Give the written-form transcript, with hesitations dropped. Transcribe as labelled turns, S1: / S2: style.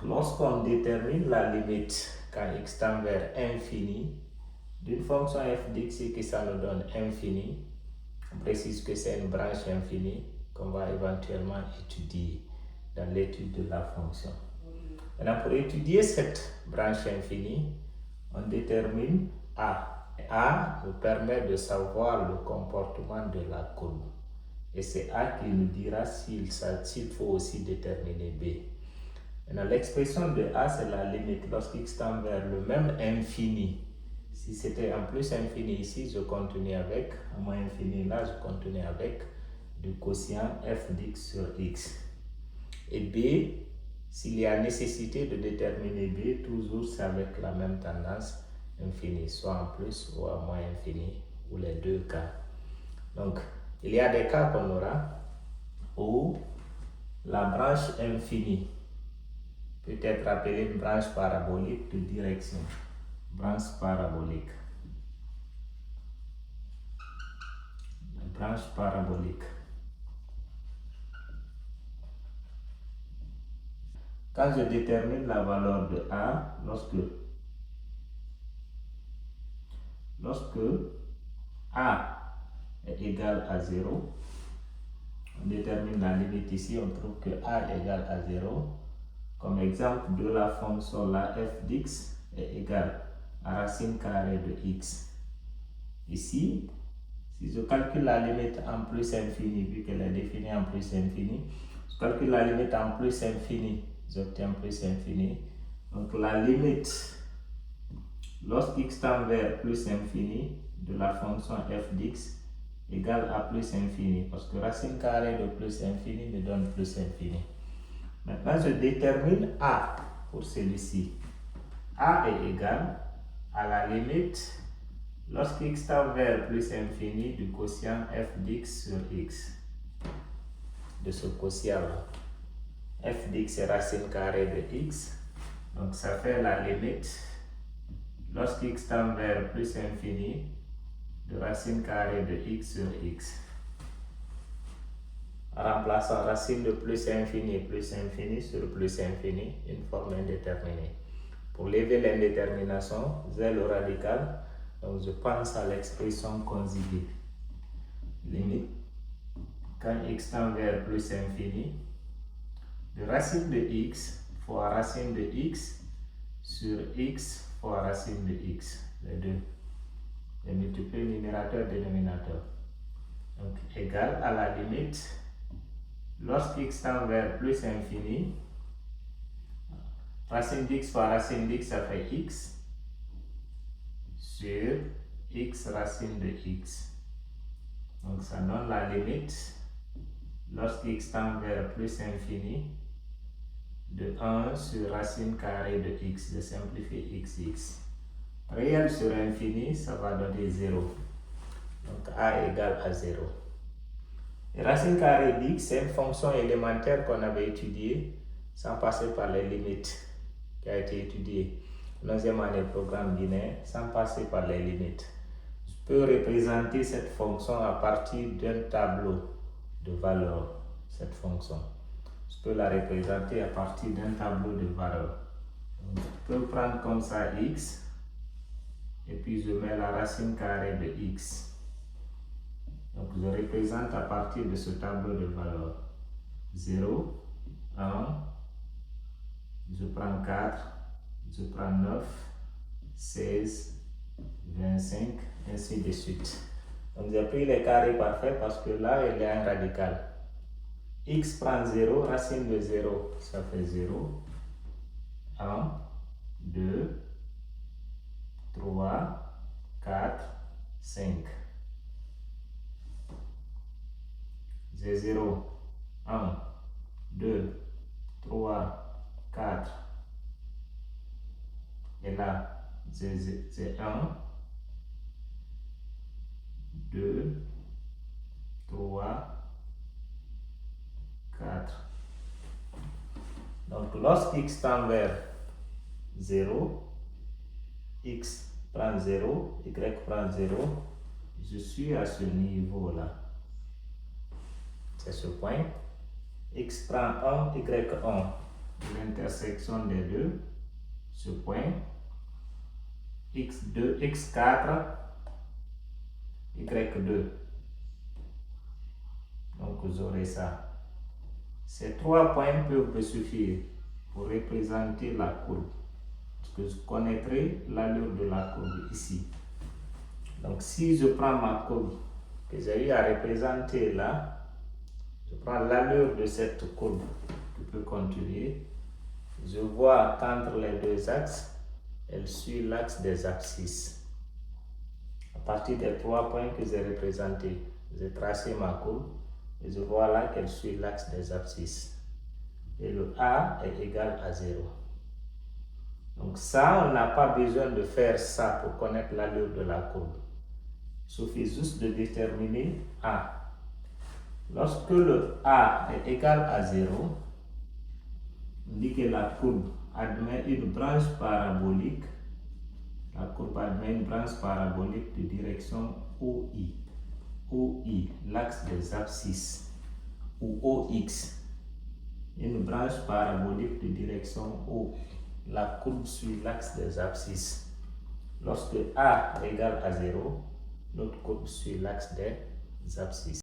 S1: lorsqu'on détermine la limite quand x tend vers infini d'une fonction f d'x et que ça nous donne infini, on précise que c'est une branche infinie qu'on va éventuellement étudier dans l'étude de la fonction. Maintenant, pour étudier cette branche infinie, on détermine A. A nous permet de savoir le comportement de la courbe. Et c'est A qui nous dira s'il faut aussi déterminer B. Maintenant, l'expression de A, c'est la limite lorsqu'x tend vers le même infini. Si c'était en plus infini ici, je continue avec, en moins infini là, je continue avec du quotient f d'x sur x. Et B, s'il y a nécessité de déterminer B, toujours c'est avec la même tendance infinie, soit en plus ou en moins infini, ou les deux cas. Donc, il y a des cas qu'on aura où la branche infinie peut être appelée une branche parabolique de direction. Branche parabolique. Branche parabolique. Quand je détermine la valeur de A, lorsque A est égal à 0, on détermine la limite ici, on trouve que A est égal à 0. Comme exemple de la fonction, la f d'x est égale à racine carrée de x. Ici, si je calcule la limite en plus infini, vu qu'elle est définie en plus infini, je calcule la limite en plus infini, j'obtiens plus infini. Donc la limite, lorsqu'x tend vers plus infini, de la fonction f d'x égale à plus infini, parce que racine carrée de plus infini me donne plus infini. Maintenant, je détermine A pour celui-ci. A est égal à la limite lorsqu'x tend vers plus infini du quotient f d'x sur x. De ce quotient-là. F d'x est racine carrée de x. Donc, ça fait la limite lorsqu'x tend vers plus infini de racine carrée de x sur x. En remplaçant racine de plus infini sur plus infini, une forme indéterminée. Pour lever l'indétermination, z au radical, donc je pense à l'expression conjuguée. Limite, quand x tend vers plus infini, de racine de x fois racine de x sur x fois racine de x, les deux. Et multiplier numérateur dénominateur. Donc égal à la limite, lorsqu'x tend vers plus infini, racine d'x fois racine d'x, ça fait x, sur x racine de x. Donc ça donne la limite, lorsqu'x tend vers plus infini, de 1 sur racine carrée de x, je simplifie xx. Réel sur infini, ça va donner 0. Donc a égale à 0. Et racine carrée d'x, c'est une fonction élémentaire qu'on avait étudiée sans passer par les limites, qui a été étudiée en 9e année programme binaire, sans passer par les limites. Je peux représenter cette fonction à partir d'un tableau de valeurs, cette fonction. Je peux la représenter à partir d'un tableau de valeurs. Donc, je peux prendre comme ça x, et puis je mets la racine carrée de x. Donc je représente à partir de ce tableau de valeurs 0, 1, je prends 4, je prends 9, 16, 25, ainsi de suite. Donc j'ai pris les carrés parfaits parce que là il y a un radical. X prend 0, racine de 0, ça fait 0, 1, 2, 3, 4, 5. J'ai 0, 1, 2, 3, 4. Et là, j'ai 1, 2, 3, 4. Donc, lorsqu'x tend vers 0, x prend 0, y prend 0, je suis à ce niveau-là. C'est ce point. X prend 1, y 1. de l'intersection des deux, ce point, x2, x4, y2. Donc vous aurez ça. Ces 3 points peuvent me suffire pour représenter la courbe. Parce que je connaîtrai l'allure de la courbe ici. Donc si je prends ma courbe que j'ai eu à représenter là, je prends l'allure de cette courbe qui peut continuer. Je vois qu'entre les deux axes, elle suit l'axe des abscisses. À partir des 3 points que j'ai représentés, j'ai tracé ma courbe et je vois là qu'elle suit l'axe des abscisses. Et le A est égal à 0. Donc ça, on n'a pas besoin de faire ça pour connaître l'allure de la courbe. Il suffit juste de déterminer A. Lorsque le A est égal à 0, on dit que la courbe admet une branche parabolique. La courbe admet une branche parabolique de direction OI. OI, l'axe des abscisses, ou OX. Une branche parabolique de direction O. La courbe suit l'axe des abscisses. Lorsque A est égal à 0, notre courbe suit l'axe des abscisses.